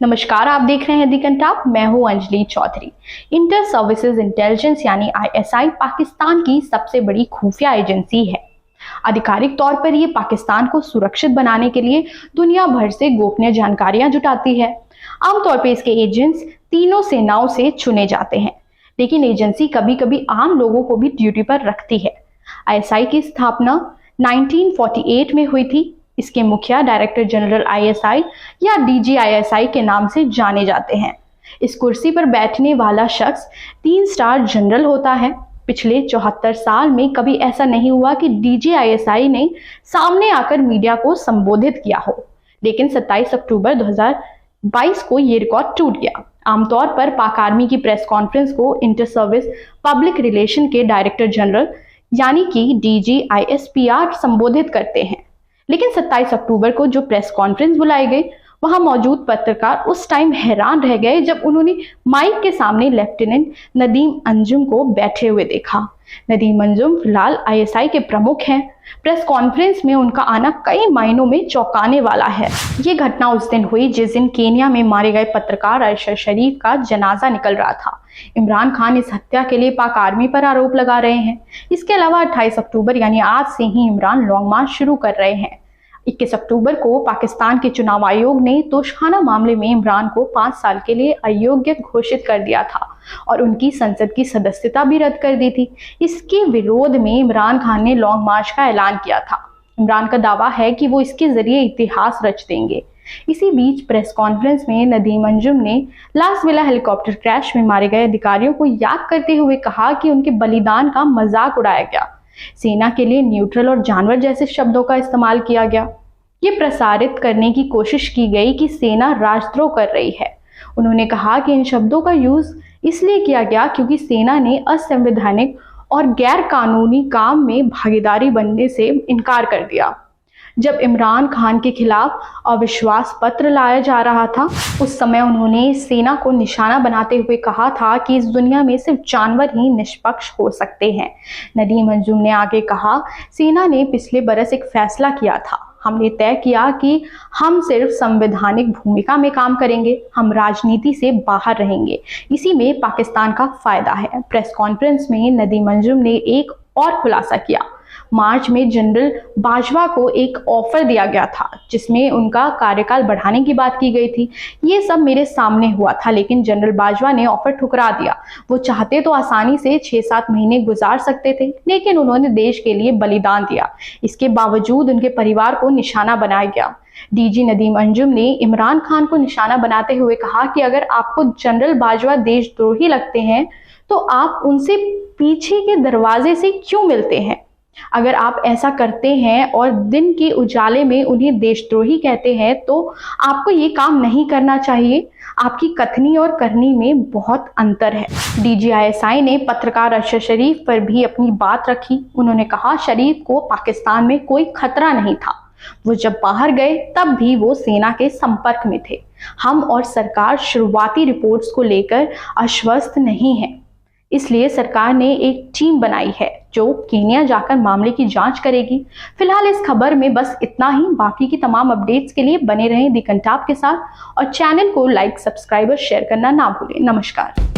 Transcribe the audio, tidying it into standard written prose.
नमस्कार, आप देख रहे हैं दी कंटाप। मैं हूं Anjali Chaudhary. Inter Services Intelligence यानी ISI पाकिस्तान की सबसे बड़ी खुफिया एजेंसी है। आधिकारिक तौर पर यह पाकिस्तान को सुरक्षित बनाने के लिए दुनिया भर से गोपनीय जानकारियां जुटाती है। आमतौर पर इसके एजेंट्स तीनों सेनाओं से चुने जाते हैं, लेकिन एजेंसी कभी कभी आम लोगों को भी ड्यूटी पर रखती है। ISI की स्थापना 1948 में हुई थी। इसके मुखिया डायरेक्टर जनरल ISI या DGISI के नाम से जाने जाते हैं। इस कुर्सी पर बैठने वाला शख्स 3 स्टार जनरल होता है। पिछले 74 साल में कभी ऐसा नहीं हुआ कि DGISI ने सामने आकर मीडिया को संबोधित किया हो, लेकिन 27 अक्टूबर 2022 को ये रिकॉर्ड टूट गया। आमतौर पर पाक आर्मी की प्रेस कॉन्फ्रेंस को इंटर सर्विस पब्लिक रिलेशन के डायरेक्टर जनरल यानी कि DGISPR संबोधित करते हैं, लेकिन 27 अक्टूबर को जो प्रेस कॉन्फ्रेंस बुलाई गई, वहां मौजूद पत्रकार उस टाइम हैरान रह गए जब उन्होंने माइक के सामने लेफ्टिनेंट नदीम अंजुम को बैठे हुए देखा। नदीम अंजुम फिलहाल ISI के प्रमुख हैं। प्रेस कॉन्फ्रेंस में उनका आना कई मायनों में चौंकाने वाला है। ये घटना उस दिन हुई जिस दिन केन्या में मारे गए पत्रकार अरशद शरीफ का जनाजा निकल रहा था। इमरान खान इस हत्या के लिए पाक आर्मी पर आरोप लगा रहे हैं। इसके अलावा 28 अक्टूबर यानी आज से ही इमरान लॉन्ग मार्च शुरू कर रहे हैं। 21 अक्टूबर को पाकिस्तान के चुनाव आयोग ने तोशाखाना मामले में इमरान को 5 साल के लिए अयोग्य घोषित कर दिया था और उनकी संसद की सदस्यता भी रद्द कर दी थी। इसके विरोध में इमरान खान ने लॉन्ग मार्च का ऐलान किया था। इमरान का दावा है कि वो इसके जरिए इतिहास रच देंगे। इसी बीच प्रेस कॉन्फ्रेंस में नदीम अंजुम ने लास विला हेलीकॉप्टर क्रैश में मारे गए अधिकारियों को याद करते हुए कहा कि उनके बलिदान का मजाक उड़ाया गया। सेना के लिए न्यूट्रल और जानवर जैसे शब्दों का इस्तेमाल किया गया। ये प्रसारित करने की कोशिश की गई कि सेना राजद्रोह कर रही है। उन्होंने कहा कि इन शब्दों का यूज इसलिए किया गया क्योंकि सेना ने असंवैधानिक और गैर कानूनी काम में भागीदारी बनने से इनकार कर दिया। जब इमरान खान के खिलाफ अविश्वास पत्र लाया जा रहा था, उस समय उन्होंने सेना को निशाना बनाते हुए कहा था कि इस दुनिया में सिर्फ जानवर ही निष्पक्ष हो सकते हैं। नदीम अंजुम ने आगे कहा, सेना ने पिछले बरस एक फैसला किया था। हमने तय किया कि हम सिर्फ संवैधानिक भूमिका में काम करेंगे, हम राजनीति से बाहर रहेंगे। इसी में पाकिस्तान का फायदा है। प्रेस कॉन्फ्रेंस में नदीम अंजुम ने एक और खुलासा किया। मार्च में जनरल बाजवा को एक ऑफर दिया गया था जिसमें उनका कार्यकाल बढ़ाने की बात की गई थी। ये सब मेरे सामने हुआ था, लेकिन जनरल बाजवा ने ऑफर ठुकरा दिया। वो चाहते तो आसानी से 6-7 महीने गुजार सकते थे, लेकिन उन्होंने देश के लिए बलिदान दिया। इसके बावजूद उनके परिवार को निशाना बनाया गया। DG नदीम अंजुम ने इमरान खान को निशाना बनाते हुए कहा कि अगर आपको जनरल बाजवा देशद्रोही लगते हैं तो आप उनसे पीछे के दरवाजे से क्यों मिलते हैं? अगर आप ऐसा करते हैं और दिन के उजाले में उन्हें देशद्रोही कहते हैं तो आपको ये काम नहीं करना चाहिए। आपकी कथनी और करनी में बहुत अंतर है। DGISI ने पत्रकार अरशद शरीफ पर भी अपनी बात रखी। उन्होंने कहा, शरीफ को पाकिस्तान में कोई खतरा नहीं था। वो जब बाहर गए तब भी वो सेना के संपर्क में थे। हम और सरकार शुरुआती रिपोर्ट्स को लेकर आश्वस्त नहीं है, इसलिए सरकार ने एक टीम बनाई है जो केन्या जाकर मामले की जांच करेगी। फिलहाल इस खबर में बस इतना ही। बाकी की तमाम अपडेट्स के लिए बने रहें दी कंटाप के साथ और चैनल को लाइक, सब्सक्राइब और शेयर करना ना भूलें। नमस्कार।